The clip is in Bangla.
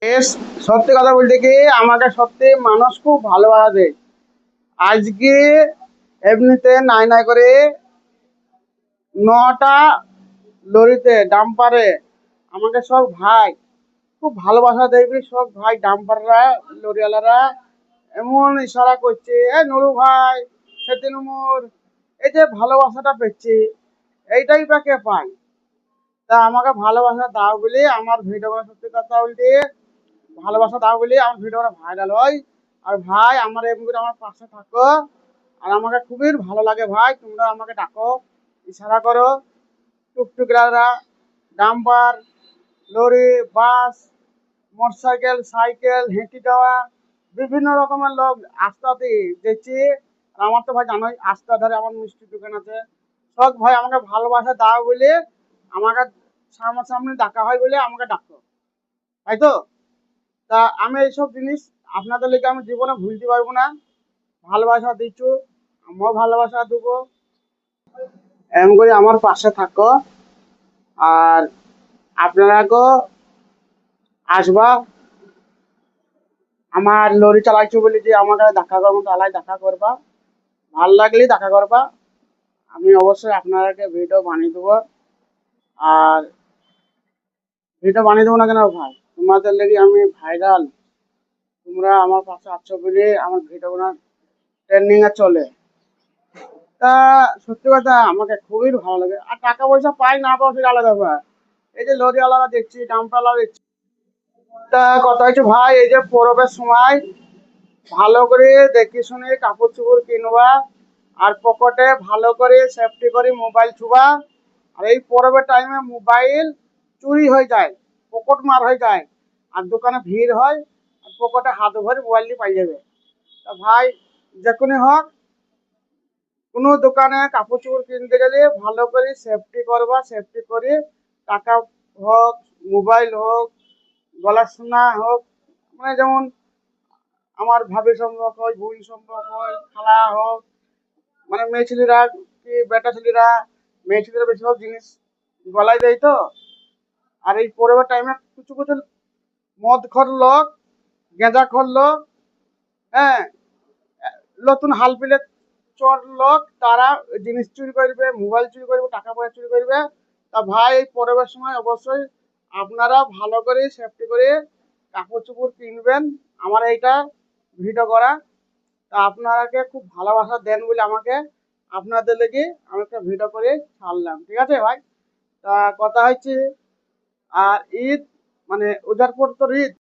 বেশ, সত্যি কথা বলতে কি আমাকে সত্যি মানুষ খুব ভালোবাসা দেয়। আজকে এমনিতে নাই নাই করে 9টা লরিতে ডাম্পারে আমাকে সব ভাই খুব ভালোবাসা দেবে। সব ভাই ডাম্পাররা, লরিওয়ালারা এমন ইশারা করছে, এ নুরু ভাই, সেতু নুমুর, এই যে ভালোবাসাটা পেয়েছি, এইটাই বা কে পায়? তা আমাকে ভালোবাসা দাও বলে আমার ভিডিও, সত্যি কথা বলতে ভালোবাসা দাও বলে আমার ভিডিওটা ভাইরাল হয়। আর ভাই আমার এমনি করে আমার পাশে থাকো। আর আমাকে খুবই ভালো লাগে ভাই, তোমরা আমাকে ডাকো, ইশারা করো। টুকটুকরা, ডাম্পার, লরি, বাস, মোটরসাইকেল, সাইকেল, হেঁটে যাওয়া, বিভিন্ন রকমের লোক আস্তাতে দেখছি। আর আমার তো ভাই জানোই আস্তা ধারে আমার মিষ্টির দোকান আছে। সব ভাই আমাকে ভালোবাসা দাও বলে আমাকে সামনাসামনি ডাকা হয় বলে আমাকে ডাকতো, তাই তো। তা আমি এইসব জিনিস আপনাদের লেগে আমি জীবনে ভুলতে পারবো না। ভালোবাসা দিচ্ছ, আমিও ভালোবাসা দেবো। এমন করে আমার পাশে থাকো। আর আপনারাকেও আসবা। আমার লরি চালাইছো বলে যে আমাকে দেখা করবো, তালাই দেখা করবা, ভাল লাগলে দেখা করবা। আমি অবশ্যই আপনাদেরকে ভিডিও বানিয়ে দেবো। আর ভিডিও বানিয়ে দেবো না কেন ভাই, তোমাদের লেগে আমি ভাইরাল। তোমরা আমার পাশে আছো বলে আমার ভিডিওগুলো ট্রেন্ডিং এ চলে। তা সত্যি কথা আমাকে খুবই ভালো লাগে। আর টাকা পয়সা পাই না পাও সেটা আলাদা ব্যাপার। এই যে লরিওয়ালারা দেখছি, ডাম্পারওয়ালা দেখছি। তা কথা হচ্ছে ভাই, এই যে পরবের সময় ভালো করে দেখে শুনে কাপড় চোপড় কিনবা। আর পকেটে ভালো করে সেফটি করে মোবাইল ছুবা। আর এই পরবের টাইমে মোবাইল চুরি হয়ে যায়, পকেট মার হয়ে যায়, আর দোকানে ভিড় হয়, আর পকেটে হাত ভরে মোবাইলটি পাই যাবে। তা ভাই, যে কোনো হোক, কোনো দোকানে কাপড় চোপড় কিনতে গেলে ভালো করে সেফটি করবা। সেফটি করে টাকা হোক, মোবাইল হোক, গলার সোনা হোক, মানে যেমন আমার ভাবি সম্পর্ক হয়, বোন সম্পর্ক হয়, খালা হোক, মানে মেয়ে ছেলেরা কি বেটা ছেলেরা, মেয়ে ছেলেরা বেশিরভাগ জিনিস গলায় দেয় তো। আর এই পড়াবার টাইমে কিছু কিছু মদ খর লোক, গেঁজা খর লোক, হ্যাঁ, নতুন হাল পিলে চোর লোক, তারা জিনিস চুরি করবে, মোবাইল চুরি করবে, টাকা পয়সা চুরি করবে। তা ভাই এই পড়াবার সময় অবশ্যই আপনারা ভালো করে সেফটি করে কাপড় চোপড় কিনবেন। আমার এইটা ভিডিও করা। তা আপনারাকে খুব ভালোবাসা দেন বলে আমাকে, আপনাদের লেগে আমি একটা ভিডিও করে ছাড়লাম, ঠিক আছে ভাই। তা কথা হচ্ছে, আর ঈদ মানে ওজার পর তো ঈদ।